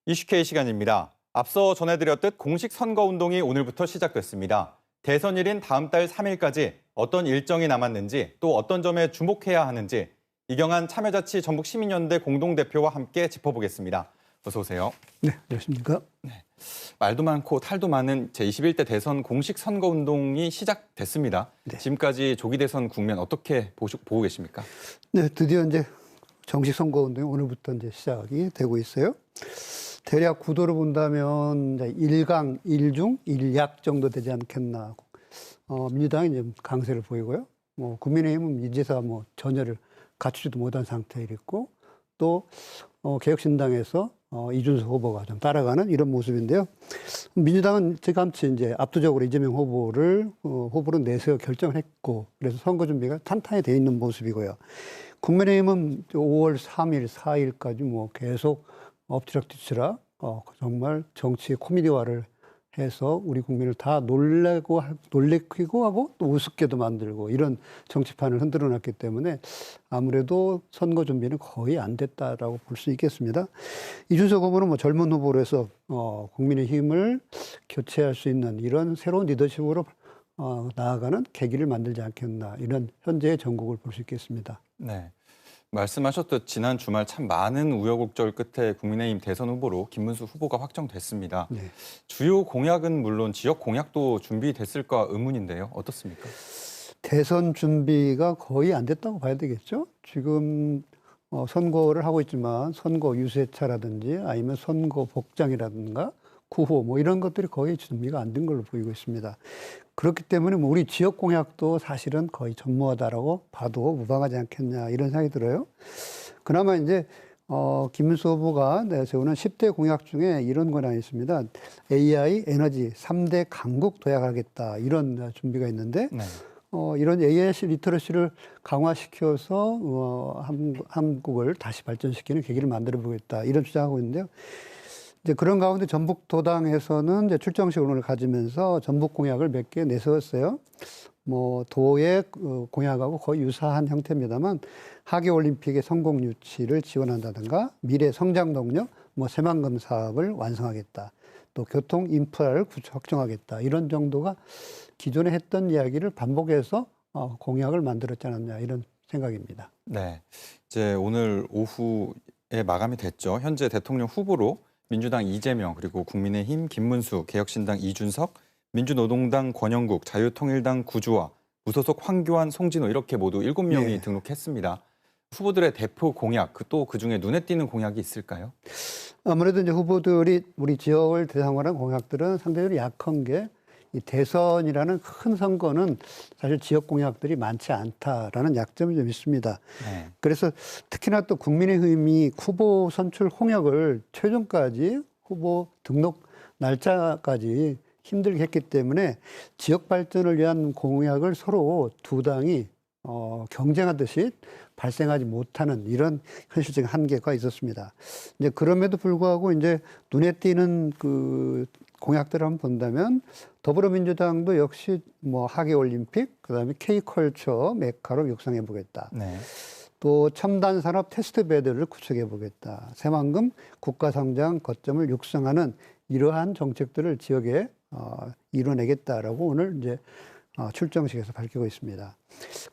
이슈K 시간입니다. 앞서 전해드렸듯 공식 선거운동이 오늘부터 시작됐습니다. 대선일인 다음 달 3일까지 어떤 일정이 남았는지 또 어떤 점에 주목해야 하는지 이경한 참여자치 전북시민연대 공동대표와 함께 짚어보겠습니다. 어서 오세요. 네, 안녕하십니까. 말도 많고 탈도 많은 제21대 대선 공식 선거운동이 시작됐습니다. 네. 지금까지 조기 대선 국면 어떻게 보고 계십니까? 네, 드디어 이제 정식 선거운동이 오늘부터 이제 시작이 되고 있어요. 대략 구도를 본다면 이제 1강, 1중, 1약 정도 되지 않겠나. 민주당이 이제 강세를 보이고요. 국민의힘은 이제서 전열을 갖추지도 못한 상태이고 또 개혁신당에서 이준석 후보가 좀 따라가는 이런 모습인데요. 민주당은 제감치 이제 압도적으로 이재명 후보를 내세워 결정을 했고 그래서 선거 준비가 탄탄히 돼 있는 모습이고요. 국민의힘은 5월 3일, 4일까지 계속 엎치락뒤치락 정말 정치의 코미디화를 해서 우리 국민을 다 놀래키고 하고 또 우습게도 만들고 이런 정치판을 흔들어 놨기 때문에 아무래도 선거 준비는 거의 안 됐다라고 볼 수 있겠습니다. 이준석 후보는 젊은 후보로 해서 국민의힘을 교체할 수 있는 이런 새로운 리더십으로 나아가는 계기를 만들지 않겠나 이런 현재의 전국을 볼 수 있겠습니다. 네. 말씀하셨듯 지난 주말 참 많은 우여곡절 끝에 국민의힘 대선 후보로 김문수 후보가 확정됐습니다. 네. 주요 공약은 물론 지역 공약도 준비됐을까 의문인데요. 어떻습니까? 대선 준비가 거의 안 됐다고 봐야 되겠죠. 지금 선거를 하고 있지만 선거 유세차라든지 아니면 선거 복장이라든가 구호 이런 것들이 거의 준비가 안 된 걸로 보이고 있습니다. 그렇기 때문에 우리 지역 공약도 사실은 거의 전무하다라고 봐도 무방하지 않겠냐 이런 생각이 들어요. 그나마 이제 김문수 후보가 내세우는 10대 공약 중에 이런 권한이 있습니다. AI, 에너지 3대 강국 도약하겠다 이런 준비가 있는데 네. 이런 AI 리터러시를 강화시켜서 한국을 다시 발전시키는 계기를 만들어 보겠다 이런 주장하고 있는데요. 이제 그런 가운데 전북도당에서는 이제 출정식 오늘 가지면서 전북 공약을 몇 개 내세웠어요. 도의 공약하고 거의 유사한 형태입니다만 하계올림픽의 성공 유치를 지원한다든가 미래 성장 동력, 새만금 사업을 완성하겠다. 또 교통 인프라를 확정하겠다. 이런 정도가 기존에 했던 이야기를 반복해서 공약을 만들었지 않았냐 이런 생각입니다. 네. 이제 오늘 오후에 마감이 됐죠. 현재 대통령 후보로 민주당 이재명, 그리고 국민의힘 김문수, 개혁신당 이준석, 민주노동당 권영국, 자유통일당 구주화, 무소속 황교안, 송진호 이렇게 모두 7명이 네. 등록했습니다. 후보들의 대표 공약, 또 그중에 눈에 띄는 공약이 있을까요? 아무래도 이제 후보들이 우리 지역을 대상으로 한 공약들은 상대적으로 약한 게 이 대선이라는 큰 선거는 사실 지역 공약들이 많지 않다라는 약점이 좀 있습니다. 네. 그래서 특히나 또 국민의힘이 후보 선출 홍역을 최종까지 후보 등록 날짜까지 힘들게 했기 때문에 지역 발전을 위한 공약을 서로 두 당이 경쟁하듯이 발생하지 못하는 이런 현실적인 한계가 있었습니다. 이제 그럼에도 불구하고 이제 눈에 띄는 그 공약들을 한번 본다면 더불어민주당도 역시 하계올림픽, 그다음에 K컬처 메카로 육성해 보겠다. 네. 또 첨단 산업 테스트 베드를 구축해 보겠다. 새만금 국가 성장 거점을 육성하는 이러한 정책들을 지역에 이뤄내겠다라고 오늘 이제 출정식에서 밝히고 있습니다.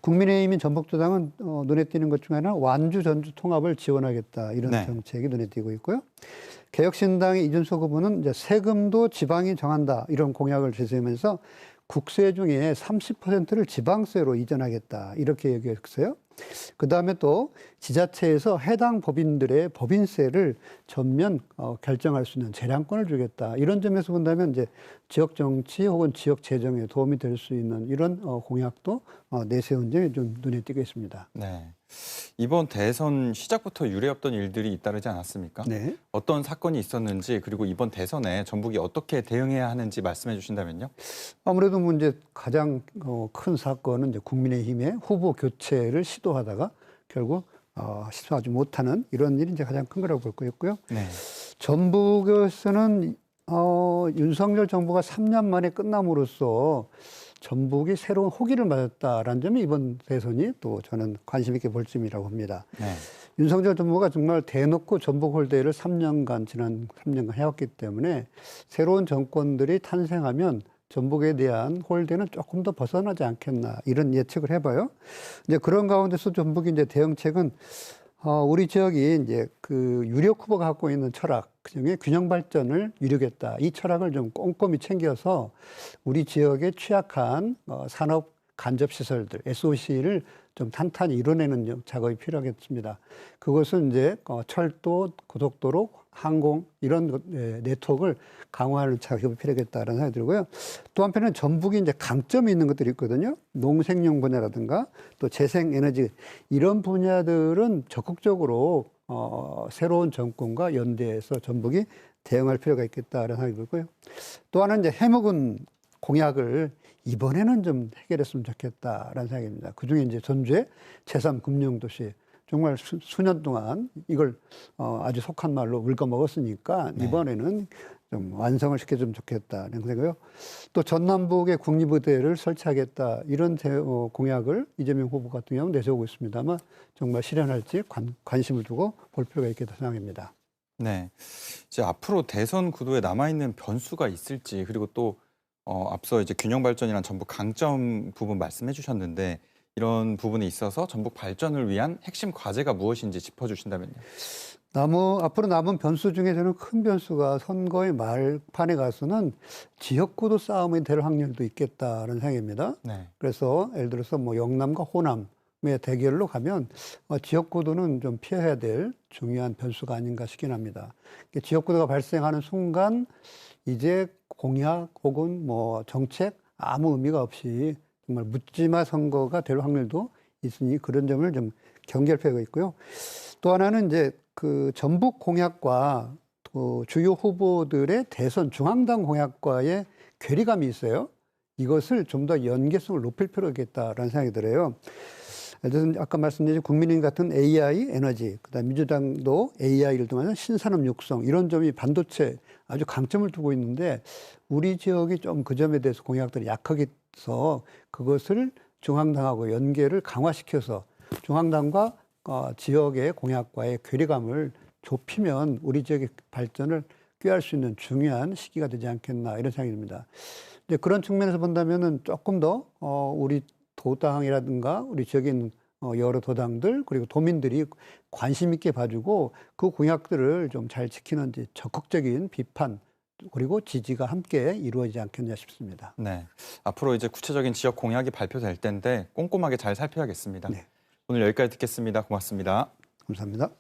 국민의힘인 전북도당은 눈에 띄는 것 중에 하나는 완주 전주 통합을 지원하겠다 이런 네. 정책이 눈에 띄고 있고요. 개혁신당의 이준석 후보는 이제 세금도 지방이 정한다 이런 공약을 제시하면서 국세 중에 30%를 지방세로 이전하겠다 이렇게 얘기했어요. 그다음에 또 지자체에서 해당 법인들의 법인세를 전면 결정할 수 있는 재량권을 주겠다. 이런 점에서 본다면 이제 지역 정치 혹은 지역 재정에 도움이 될 수 있는 이런 공약도 내세운 점이 좀 눈에 띄고 있습니다. 네. 이번 대선 시작부터 유례없던 일들이 잇따르지 않았습니까? 네. 어떤 사건이 있었는지, 그리고 이번 대선에 전북이 어떻게 대응해야 하는지 말씀해 주신다면요. 아무래도 이제 가장 큰 사건은 이제 국민의힘의 후보 교체를 시도하다가 결국 시도하지 못하는 이런 일이 이제 가장 큰 거라고 볼 거였고요. 네. 전북에서는 윤석열 정부가 3년 만에 끝남으로써 전북이 새로운 호기를 맞았다라는 점이 이번 대선이 또 저는 관심 있게 볼 점이라고 봅니다. 네. 윤석열 정부가 정말 대놓고 전북 홀대를 지난 3년간 해왔기 때문에 새로운 정권들이 탄생하면 전북에 대한 홀대는 조금 더 벗어나지 않겠나 이런 예측을 해봐요. 이제 그런 가운데서 전북이 이제 대응책은 우리 지역이 이제 그 유력 후보가 갖고 있는 철학, 그중에 균형 발전을 이루겠다. 이 철학을 좀 꼼꼼히 챙겨서 우리 지역에 취약한 산업 간접 시설들, SOC를 좀 탄탄히 이뤄내는 작업이 필요하겠습니다. 그것은 이제 철도, 고속도로, 항공 이런 네트워크를 강화하는 작업이 필요하겠다라는 생각이 들고요. 또 한편은 전북이 이제 강점이 있는 것들이 있거든요. 농생용 분야라든가 또 재생에너지 이런 분야들은 적극적으로 새로운 정권과 연대해서 전북이 대응할 필요가 있겠다라는 생각이 들고요. 또 하나는 이제 해묵은 공약을 이번에는 좀 해결했으면 좋겠다라는 생각입니다. 그중에 이제 전주의 제3금융도시 정말 수년 동안 이걸 아주 속한 말로 울거먹었으니까 이번에는 좀 완성을 시켜주면 좋겠다는 생각이고요. 또 전남북에 국립의대를 설치하겠다 이런 공약을 이재명 후보 같은 경우는 내세우고 있습니다만 정말 실현할지 관심을 두고 볼 필요가 있겠다 생각합니다. 네, 이제 앞으로 대선 구도에 남아있는 변수가 있을지 그리고 또 앞서 이제 균형 발전이란 전북 강점 부분 말씀해 주셨는데 이런 부분에 있어서 전북 발전을 위한 핵심 과제가 무엇인지 짚어주신다면요. 앞으로 남은 변수 중에 저는 큰 변수가 선거의 말판에 가서는 지역구도 싸움이 될 확률도 있겠다는 생각입니다. 네. 그래서 예를 들어서 뭐 영남과 호남의 대결로 가면 지역구도는 좀 피해야 될 중요한 변수가 아닌가 싶긴 합니다. 지역구도가 발생하는 순간 이제 공약 혹은 뭐 정책 아무 의미가 없이 정말 묻지마 선거가 될 확률도 있으니 그런 점을 좀 경계할 필요가 있고요. 또 하나는 이제 그 전북 공약과 또 주요 후보들의 대선 중앙당 공약과의 괴리감이 있어요. 이것을 좀 더 연계성을 높일 필요가 있겠다라는 생각이 들어요. 예를 들어서 아까 말씀드린 국민의힘 같은 AI, 에너지, 그다음 민주당도 AI를 통해서 신산업 육성 이런 점이 반도체 아주 강점을 두고 있는데 우리 지역이 좀 그 점에 대해서 공약들이 약하게서 그것을 중앙당하고 연계를 강화시켜서 중앙당과 지역의 공약과의 괴리감을 좁히면 우리 지역의 발전을 꾀할 수 있는 중요한 시기가 되지 않겠나 이런 생각입니다. 이제 그런 측면에서 본다면은 조금 더 우리 도당이라든가 우리 지역에 있는 여러 도당들 그리고 도민들이 관심 있게 봐주고 그 공약들을 좀 잘 지키는지 적극적인 비판 그리고 지지가 함께 이루어지지 않겠냐 싶습니다. 네, 앞으로 이제 구체적인 지역 공약이 발표될 텐데 꼼꼼하게 잘 살펴야겠습니다. 네. 오늘 여기까지 듣겠습니다. 고맙습니다. 감사합니다.